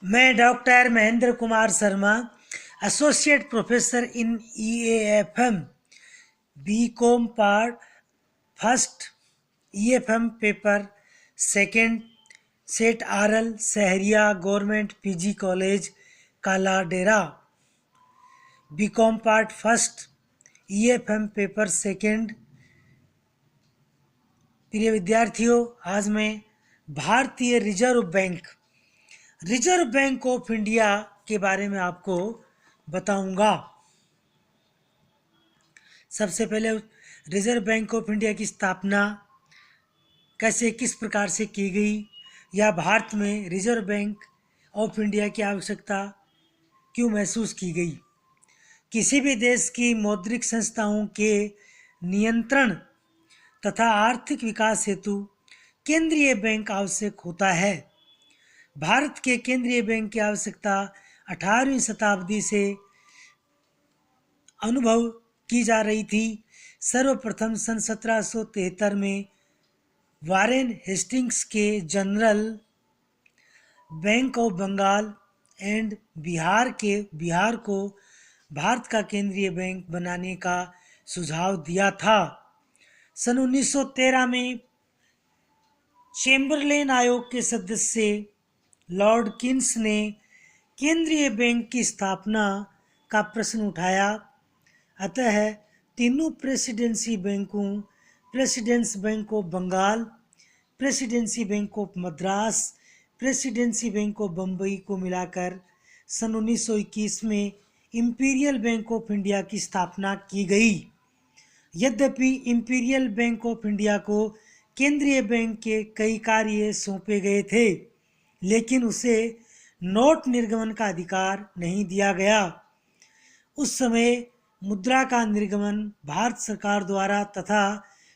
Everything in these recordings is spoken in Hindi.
मैं doctor Mahendra Kumar Sharma, associate professor in EAFM, BCom part first, EFM paper second, Seth RL Saharia government PG college Kaladera, BCom part first, EFM paper second. प्रिय विद्यार्थियों, आज मैं भारतीय रिजर्व बैंक ऑफ इंडिया के बारे में आपको बताऊंगा। सबसे पहले रिजर्व बैंक ऑफ इंडिया की स्थापना कैसे किस प्रकार से की गई, या भारत में रिजर्व बैंक ऑफ इंडिया की आवश्यकता क्यों महसूस की गई। किसी भी देश की मौद्रिक संस्थाओं के नियंत्रण तथा आर्थिक विकास हेतु केंद्रीय बैंक आवश्यक होता है। भारत के केंद्रीय बैंक की आवश्यकता 18वीं शताब्दी से अनुभव की जा रही थी। सर्वप्रथम सन 1773 में वारेन हेस्टिंग्स के general bank of Bengal and Bihar को भारत का केंद्रीय बैंक बनाने का सुझाव दिया था। सन 1913 में चेम्बरलेन आयोग के सदस्य लॉर्ड किन्स ने केंद्रीय बैंक की स्थापना का प्रश्न उठाया। अतः तीनों प्रेसिडेंसी बैंकों, presidency bank of Bengal, presidency bank of Madras, presidency bank of Bombay को मिलाकर सन 1921 में इंपीरियल बैंक ऑफ इंडिया की स्थापना की गई। यद्यपि इंपीरियल बैंक ऑफ इंडिया को केंद्रीय बैंक के कई कार्य सौंपे गए थे, लेकिन उसे नोट निर्गमन का अधिकार नहीं दिया गया। उस समय मुद्रा का निर्गमन भारत सरकार द्वारा तथा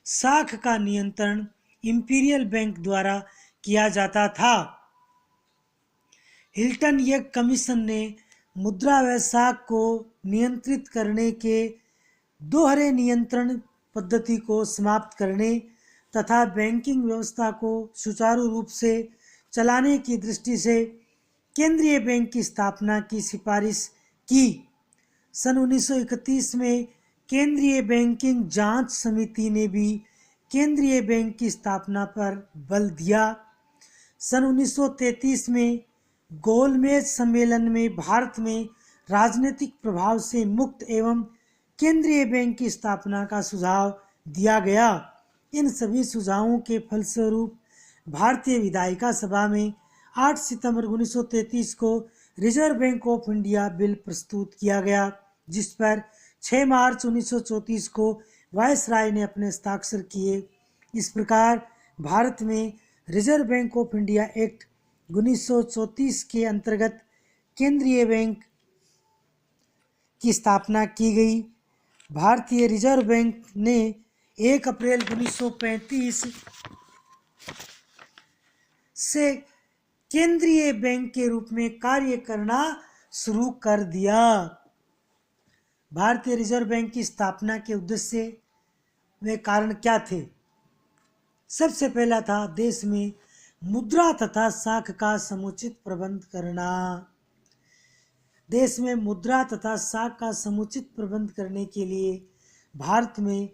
साख का नियंत्रण इंपीरियल बैंक द्वारा किया जाता था। हिल्टन यज्ञ कमीशन ने मुद्रा व साख को नियंत्रित करने के दोहरे नियंत्रण पद्धति को समाप्त करने तथा बैंकिंग व्यवस्था को सुचारू रूप से चलाने की दृष्टि से केंद्रीय बैंक की स्थापना की सिफारिश की। सन 1931 में केंद्रीय बैंकिंग जांच समिति ने भी केंद्रीय बैंक की स्थापना पर बल दिया। सन 1933 में गोलमेज सम्मेलन में भारत में राजनीतिक प्रभाव से मुक्त एवं केंद्रीय बैंक की स्थापना का सुझाव दिया गया। इन सभी सुझावों के फलस्वरूप भारतीय विधायिका सभा में 8 सितंबर 1933 को reserve bank of India bill प्रस्तुत किया गया, जिस पर 6 मार्च 1934 को वायसराय ने अपने हस्ताक्षर किए। इस प्रकार भारत में reserve bank of India act 1934 के अंतर्गत केंद्रीय बैंक की स्थापना की गई। भारतीय रिजर्व बैंक ने 1 अप्रैल 1935 से केंद्रीय बैंक के रूप में कार्य करना शुरू कर दिया। भारतीय रिजर्व बैंक की स्थापना के उद्देश्य व कारण क्या थे? सबसे पहला था देश में मुद्रा तथा साख का समुचित प्रबंध करना। देश में मुद्रा तथा साख का समुचित प्रबंध करने के लिए भारत में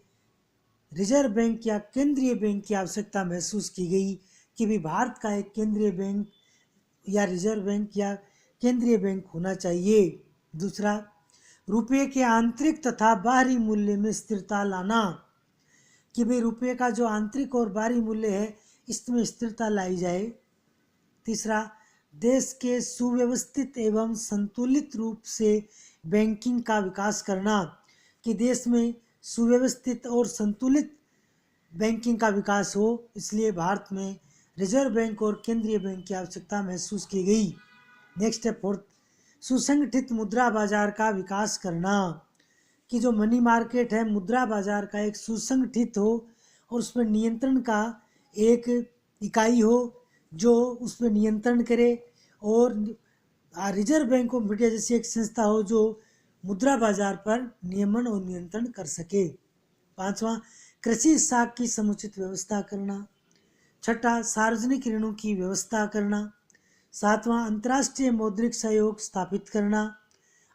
रिजर्व बैंक या केंद्रीय बैंक की आवश्यकता महसूस की गई कि भी भारत का एक केंद्रीय बैंक या रिजर्व बैंक या केंद्रीय बैंक होना चाहिए। दूसरा, रुपये के आंतरिक तथा बाहरी मूल्य में स्थिरता लाना, कि भाई रुपये का जो आंतरिक और बाहरी मूल्य है इसमें स्थिरता लाई जाए। तीसरा, देश के सुव्यवस्थित एवं संतुलित रूप से बैंकिंग का विकास करना, कि देश में सुव्यवस्थित और संतुलित बैंकिंग का विकास हो, इसलिए भारत में रिजर्व बैंक और केंद्रीय बैंक की आवश्यकता महसूस की गई। नेक्स्ट है फोर्थ, सुसंगठित मुद्रा बाजार का विकास करना, कि जो मनी मार्केट है मुद्रा बाजार का एक सुसंगठित हो और उस पर नियंत्रण का एक इकाई हो जो उस पर नियंत्रण करे, और रिजर्व बैंक ऑफ इंडिया जैसी एक संस्था हो जो मुद्रा बाजार पर नियमन और नियंत्रण कर सके। पांचवा, कृषि साख की समुचित व्यवस्था करना। छठा, सार्वजनिक ऋणों की व्यवस्था करना। सातवां, अंतर्राष्ट्रीय मौद्रिक सहयोग स्थापित करना।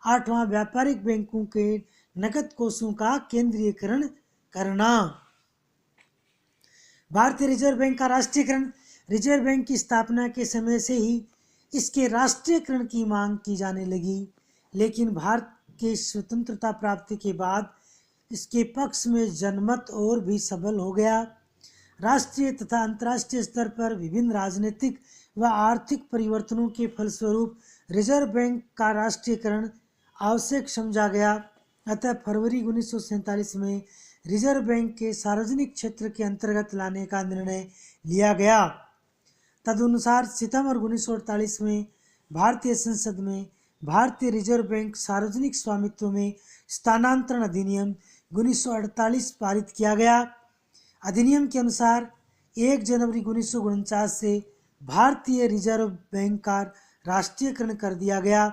आठवां, व्यापारिक बैंकों के नकद कोषों का केंद्रीयकरण करना। भारतीय रिजर्व बैंक का राष्ट्रीयकरण। रिजर्व बैंक की स्थापना के समय से ही इसके राष्ट्रीयकरण की मांग की जाने लगी, लेकिन भारत के स्वतंत्रता प्राप्ति के बाद इसके पक्ष में जनमत और भी सबल हो गया। राष्ट्रीय तथा अंतर्राष्ट्रीय स्तर पर विभिन्न राजनीतिक व आर्थिक परिवर्तनों के फलस्वरूप रिजर्व बैंक का राष्ट्रीयकरण आवश्यक समझा गया। अतः फरवरी 1947 में रिजर्व बैंक के सार्वजनिक क्षेत्र के अंतर्गत लाने का निर्णय लिया गया। तदनुसार सितंबर 1948 में भारतीय संसद में भारतीय रिजर्व बैंक सार्वजनिक स्वामित्व में स्थानांतरण अधिनियम 1948 पारित किया गया। अधिनियम के अनुसार 1 जनवरी 1949 से भारतीय रिजर्व बैंक का राष्ट्रीयकरण कर दिया गया।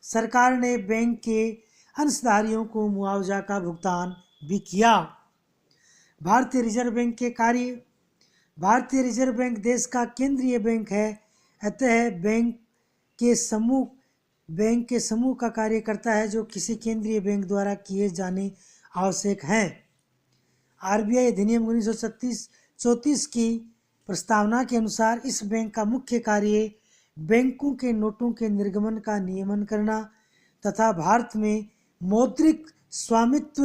सरकार ने बैंक के अंशधारियों को मुआवजा का भुगतान भी किया। भारतीय रिजर्व बैंक के कार्य। भारतीय रिजर्व बैंक देश का केंद्रीय बैंक है, अतः बैंक के समूह का कार्य करता है जो किसी केंद्रीय बैंक द्वारा किए जाने आवश्यक हैं। आरबीआई अधिनियम 1934 की प्रस्तावना के अनुसार इस बैंक का मुख्य कार्य बैंकों के नोटों के निर्गमन का नियमन करना तथा भारत में मौद्रिक स्वामित्व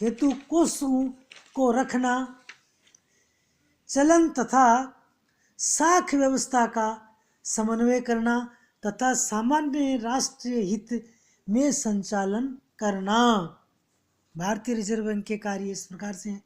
हेतु कोषों को रखना, चलन तथा साख व्यवस्था का समन्वय करना तथा सामान्य राष्ट्रीय हित में संचालन करना। भारतीय रिजर्व बैंक के कार्य इस प्रकार से हैं।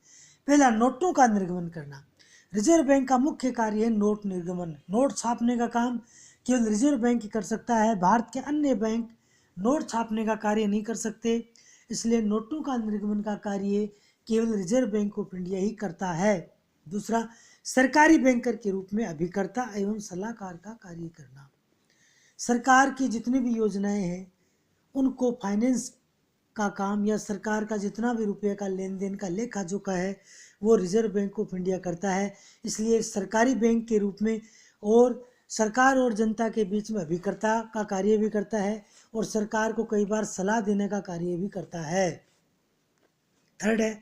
पहला, नोटों का निर्गमन करना। रिजर्व बैंक का मुख्य कार्य है नोट निर्गमन। नोट छापने का काम केवल रिजर्व बैंक ही कर सकता है। भारत के अन्य बैंक नोट छापने का कार्य नहीं कर सकते, इसलिए नोटों का निर्गमन का कार्य केवल रिजर्व बैंक ऑफ इंडिया ही करता है। दूसरा, सरकारी बैंकर के रूप में अभिकर्ता एवं सलाहकार का कार्य करना। सरकार की जितनी भी योजनाएं हैं उनको फाइनेंस का काम या सरकार का जितना भी रुपये का लेन देन का लेखा जोखा है वो रिजर्व बैंक ऑफ इंडिया करता है। इसलिए सरकारी बैंक के रूप में और सरकार और जनता के बीच में अभिकर्ता का कार्य भी करता है और सरकार को कई बार सलाह देने का कार्य भी करता है। थर्ड है,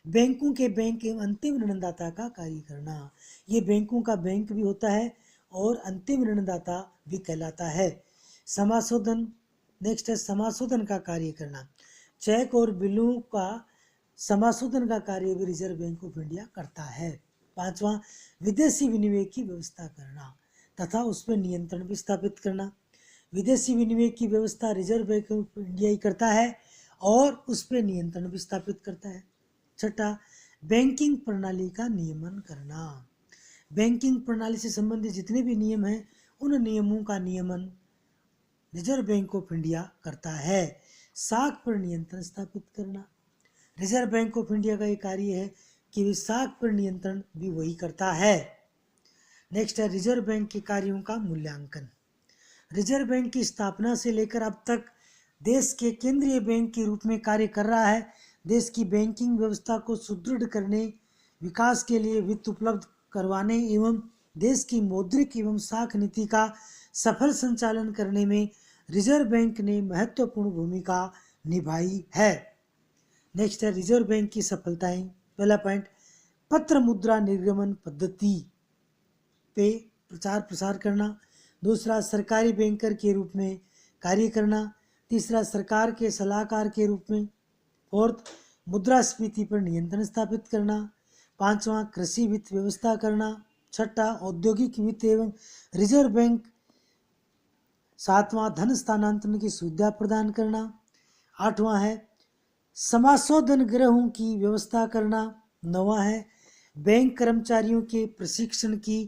बैंकों के बैंक एवं अंतिम ऋणदाता का कार्य करना। ये बैंकों का बैंक भी होता है और अंतिम ऋणदाता भी कहलाता है। समाशोधन। नेक्स्ट है समाशोधन का कार्य करना। चेक और बिलों का समाशोधन का कार्य भी रिजर्व बैंक ऑफ इंडिया करता है। पांचवा, विदेशी विनिमय की व्यवस्था करना तथा उस पर नियंत्रण भी स्थापित करना। विदेशी विनिमय की व्यवस्था रिजर्व बैंक ऑफ इंडिया ही करता है और उस पर नियंत्रण भी स्थापित करता है। छठा, बैंकिंग प्रणाली का नियमन करना। बैंकिंग प्रणाली से संबंधित जितने भी नियम हैं उन नियमों का नियमन रिजर्व बैंक ऑफ इंडिया करता है। साख पर नियंत्रण स्थापित करना। रिजर्व बैंक ऑफ इंडिया का ये कार्य है कि साख पर नियंत्रण भी वही करता है। नेक्स्ट है रिजर्व बैंक के कार्यों का मूल्यांकन। रिजर्व बैंक की स्थापना से लेकर अब तक देश के केंद्रीय बैंक के रूप में कार्य कर रहा है। देश की बैंकिंग व्यवस्था को सुदृढ़ करने, विकास के लिए वित्त उपलब्ध करवाने एवं देश की मौद्रिक एवं साख नीति का सफल संचालन करने में रिजर्व बैंक ने महत्वपूर्ण भूमिका निभाई है। नेक्स्ट है रिजर्व बैंक की सफलताएं। पहला पॉइंट, पत्र मुद्रा निर्गमन पद्धति पे प्रचार प्रसार करना। दूसरा, सरकारी बैंकर के रूप में कार्य करना। तीसरा, सरकार के सलाहकार के रूप में। फोर्थ, मुद्रास्फीति पर नियंत्रण स्थापित करना। पांचवा, कृषि वित्त व्यवस्था करना। छठा, औद्योगिक वित्त एवं रिजर्व बैंक। सातवां, धन स्थानांतरण की सुविधा प्रदान करना। आठवां है समाशोधन गृहों की व्यवस्था करना। नौवां है बैंक कर्मचारियों के प्रशिक्षण की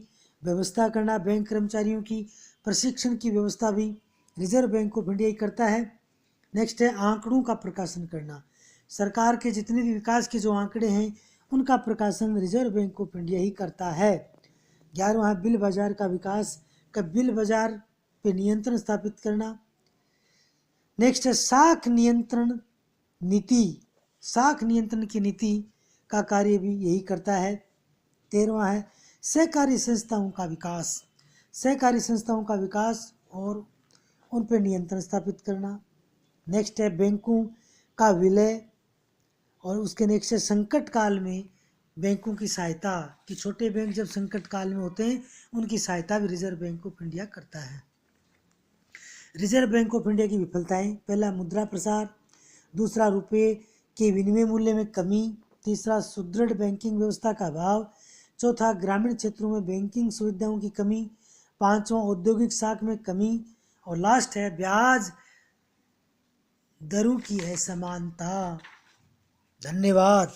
व्यवस्था करना। बैंक कर्मचारियों की प्रशिक्षण की व्यवस्था भी रिजर्व बैंक ऑफ इंडिया ही करता है। नेक्स्ट है आंकड़ों का प्रकाशन करना। सरकार के जितने भी विकास के जो आंकड़े हैं उनका प्रकाशन रिजर्व बैंक ऑफ इंडिया ही करता है। 11वां है बिल बाजार का विकास का बिल बाजार पे नियंत्रण स्थापित करना। नेक्स्ट है साख नियंत्रण नीति। साख नियंत्रण की नीति का कार्य भी यही करता है। 13वां है सहकारी संस्थाओं का विकास। सहकारी संस्थाओं का विकास और उन पर नियंत्रण स्थापित करना। नेक्स्ट है बैंकों का विलय और उसके नेक्स्ट है संकट काल में बैंकों की सहायता, कि छोटे बैंक जब संकट काल में होते हैं उनकी सहायता भी रिजर्व बैंक ऑफ इंडिया करता है। रिजर्व बैंक ऑफ इंडिया की विफलताएं, पहला मुद्रा प्रसार, दूसरा रुपये के विनिमय मूल्य में कमी, तीसरा सुदृढ़ बैंकिंग व्यवस्था का अभाव, चौथा ग्रामीण क्षेत्रों में बैंकिंग सुविधाओं की कमी, पांचवां औद्योगिक साख में कमी और लास्ट है ब्याज दरों की असमानता। धन्यवाद।